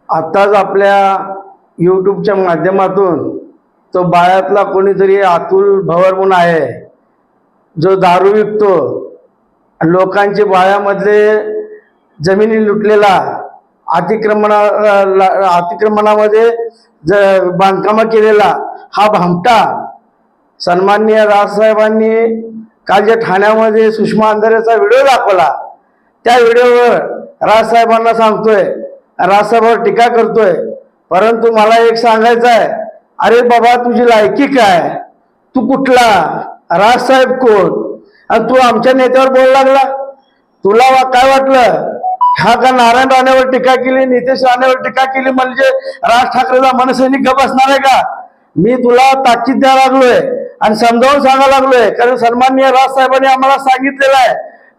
आताच आपल्या यूट्यूबच्या माध्यमातून तो बाळ्यातला कोणीतरी अतुल भवर म्हणून आहे, जो दारू विकतो, लोकांचे बाळ्यामधले जमिनी लुटलेला, अतिक्रमणामध्ये बांधकाम केलेला हा भामटा सन्माननीय राजसाहेबांनी काल जे ठाण्यामध्ये सुषमा अंधारेचा व्हिडिओ दाखवला, त्या व्हिडिओवर राजसाहेबांना सांगतोय, राजसाहेबांवर टीका करतोय. परंतु मला एक सांगायचं आहे, अरे बाबा तुझी लायकी काय? तू कुठला? राजसाहेब कोण? आणि तू आमच्या नेत्यावर बोलू लागला. तुला काय वाटलं? हा का नारायण राणेवर टीका केली, नितेश राणेवर टीका केली म्हणजे राज ठाकरेला मनसैनिक गप असणार आहे का? मी तुला ताकीद द्यायला लागलोय आणि समजावून सांगायला लागलोय, कारण सन्माननीय राजसाहेबांनी आम्हाला सांगितलेलं आहे,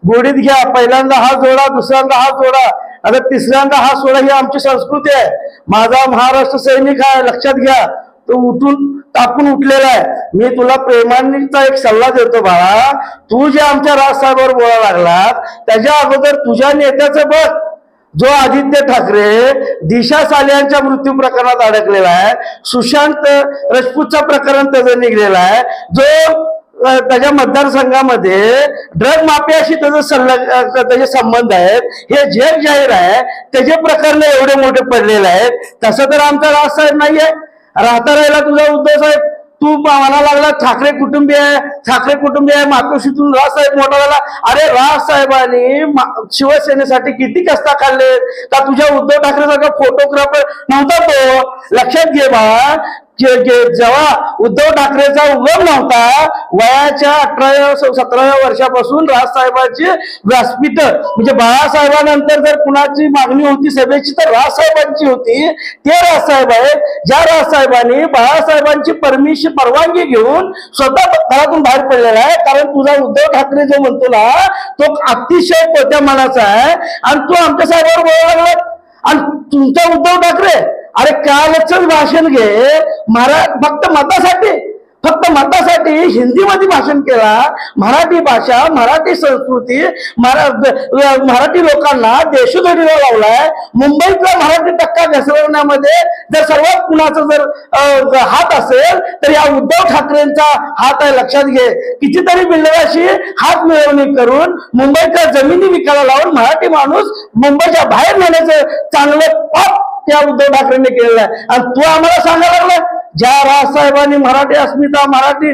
गोडीत घ्या, पहिल्यांदा हात जोडा, दुसऱ्यांदा हात जोडा, आता तिसऱ्यांदा हात सोडा, ही आमची संस्कृती आहे. माझा महाराष्ट्र सैनिक आहे, लक्षात घ्या. तो उठून टाकून उठलेला आहे. मी तुला प्रेमाचा एक सल्ला देतो बाळा, तू जे आमच्या राजसाहेबांवर बोलायला लागला त्याच्या अगोदर तुझ्या नेत्याचं बघ, जो आदित्य ठाकरे दिशा सालियांच्या मृत्यू प्रकरणात अडकलेला आहे, सुशांत राजपूतचं प्रकरण त्याचं निघलेलं आहे, जो त्याच्या मतदारसंघामध्ये ड्रग माफियाशी त्याचे संबंध आहेत, हे जग जाहीर आहे, त्याचे प्रकरण एवढे मोठे पडलेले आहेत. तसं तर आमचा राजसाहेब नाहीये. राहता राहिला तुझा उद्धव साहेब, तू म्हणा लागला ठाकरे कुटुंबीय आहे, ठाकरे कुटुंबीय आहे, मातोश्रीतून राजसाहेब मोठा झाला. अरे राजसाहेबांनी शिवसेनेसाठी किती कष्ट काढले का? तुझ्या उद्धव ठाकरे सारखा फोटोग्राफर नव्हता तो. लक्षात घे बा, जेव्हा उद्धव ठाकरेचा उगम नव्हता, वयाच्या 18-17व्या वर्षापासून राजसाहेबांची व्यासपीठ म्हणजे बाळासाहेबांनंतर जर कुणाची मागणी होती सभेची तर राजसाहेबांची होती. ते राजसाहेब आहेत ज्या राजसाहेबांनी बाळासाहेबांची परवानगी घेऊन स्वतः घरातून बाहेर पडलेला आहे. कारण तुझा उद्धव ठाकरे जो म्हणतो ना, तो अतिशय कोत्या मनाचा आहे आणि तू आमच्या साहेबांवर बोलायला लागला. आणि तुमचा उद्धव ठाकरे, अरे कालच भाषण घे, फक्त मतासाठी हिंदीमध्ये भाषण केला. मराठी भाषा, मराठी संस्कृती, मराठी लोकांना देशोधडीला लावलाय. मुंबईतला मराठी टक्का घसरवण्यामध्ये जर सर्वात कुणाचा जर हात असेल तर या उद्धव ठाकरेंचा हात आहे. लक्षात घे, कितीतरी बिल्डराशी हात मिळवणी करून मुंबईच्या जमिनी विकायला लावून मराठी माणूस मुंबईच्या बाहेर नेण्याचं चांगलं पाप त्या उद्धव ठाकरेंनी केलेलं आहे. आणि तू आम्हाला सांगायला लागला, ज्या राजसाहेबांनी मराठी अस्मिता, मराठी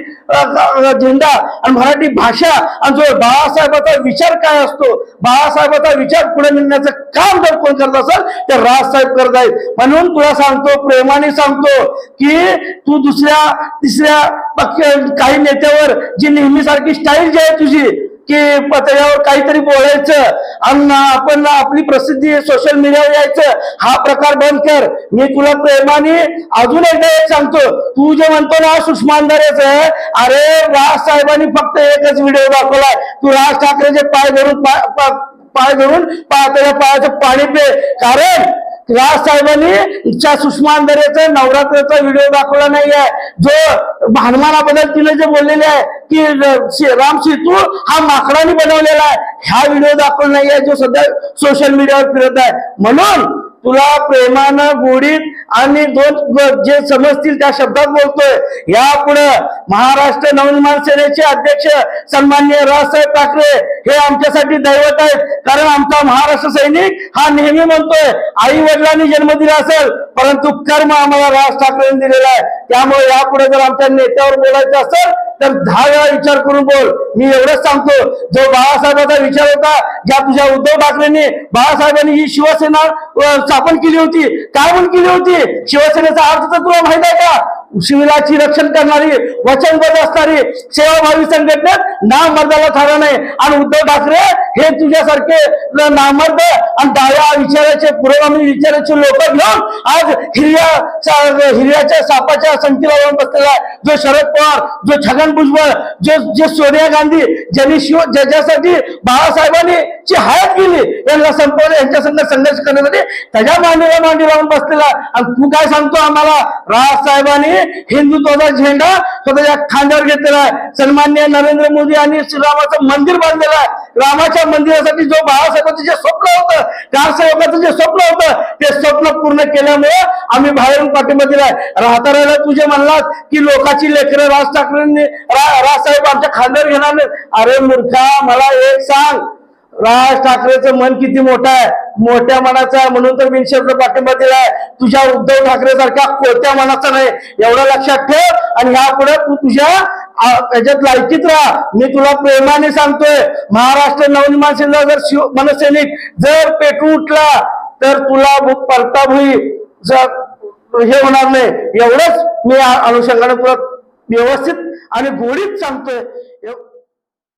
झेंडा आणि मराठी भाषा आणि जो बाळासाहेबांचा विचार काय असतो, बाळासाहेबांचा विचार पुढे नेण्याचं काम जर कोण करत असेल तर राजसाहेब करत आहेत. म्हणून तुला सांगतो, प्रेमाने सांगतो की तू दुसऱ्या तिसऱ्या काही नेत्यावर जी नेहमीसारखी स्टाईल जी आहे तुझी की त्याच्यावर काहीतरी बोलायचं आणि आपण आपली प्रसिद्धी सोशल मीडियावर यायचं, हा प्रकार बंद कर. मी तुला प्रेमाने अजून एकदा एक सांगतो, तू जे म्हणतो ना सुषमा अंधारेचं, अरे राज साहेबांनी फक्त एकच व्हिडिओ दाखवलाय. तू राज ठाकरेचे पाय धरून त्याच्या पायाचं पाणी पे. कारण राजसाहेबांनी सुषमा अंधारेचा नवरात्राचा व्हिडिओ दाखवला नाहीये, जो हनुमानाबद्दल तिने जे बोललेले आहे की राम सेतू हा माकडाने बनवलेला आहे, हा व्हिडिओ दाखवला नाहीये, जो सध्या सोशल मीडियावर फिरत आहे. म्हणून तुला प्रेमानं, गोडीत आणि दोन जे समजतील त्या शब्दात बोलतोय. यापुढे महाराष्ट्र नवनिर्माण सेनेचे अध्यक्ष सन्माननीय राजसाहेब ठाकरे हे आमच्यासाठी दैवत आहेत. कारण आमचा महाराष्ट्र सैनिक हा नेहमी म्हणतोय, आई वडिलांनी जन्म दिला असेल परंतु कर्म आम्हाला राज ठाकरेंनी दिलेला आहे. त्यामुळे यापुढे जर आमच्या नेत्यावर बोलायचं असेल तर 10 वेळा विचार करून बोल. मी एवढंच सांगतो, जो बाळासाहेबांचा विचार होता, ज्या तुझ्या उद्धव ठाकरेंनी, बाळासाहेबांनी ही शिवसेना स्थापन केली होती, काय म्हणून केली होती? शिवसेनेचा अर्थ तर तुला माहित आहे का? शिविराची रक्षण करणारी, वचनबद्ध असणारी सेवाभावी संघटनेत नामर्दाला थारा नाही. आणि उद्धव ठाकरे हे तुझ्यासारखे नामर्द आणि डाव्या विचाराचे, पुरोगामी विचाराचे लोक घेऊन आज हिर्याच्या सापाच्या संख्येला लावून बसलेला, जो शरद पवार, जो छगन भुजबळ, जे सोनिया गांधी, ज्यांनी ज्याच्यासाठी बाळासाहेबांनी ची हयात केली, यांना संपवणे, यांच्या संघ संघर्ष करण्यासाठी त्याच्या मांडी लावून बसलेला. आणि तू काय सांगतो आम्हाला? राजसाहेबांनी हिंदुत्वाचा झेंडा स्वतःच्या खांद्यावर घेतलेला आहे. सन्माननीय नरेंद्र मोदी यांनी श्रीरामाचं मंदिर बांधलेलं आहे. रामाच्या मंदिरासाठी जो बाळासाहेबांचं जे स्वप्न होतं, लोकांचं जे स्वप्न होतं ते स्वप्न पूर्ण केल्यामुळे आम्ही बाहेरून पाठिंबा दिलाय. राहता तुझे म्हणलात की लोकांची लेकरं राज ठाकरेंनी राजसाहेब आमच्या खांद्यावर घेणार नाही. अरे मूर्खा, मला एक सांग, राज ठाकरेचं मन किती मोठं आहे, मोठ्या मनाचं आहे, म्हणून तर बिनशर्त पाठिंबा दिलाय. तुझ्या उद्धव ठाकरे सारख्या कोणत्या मनाचा नाही, एवढं लक्षात ठेव. आणि ह्यापुढे तू तुझ्या याच्यात लायकीत राहा. मी तुला प्रेमाने सांगतोय, महाराष्ट्र नवनिर्माण सेनेला जर मनसैनिक जर पेटू उठला तर तुला परताभुई हे होणार नाही. एवढंच मी अनुषंगाने तुला व्यवस्थित आणि गोडीत सांगतोय.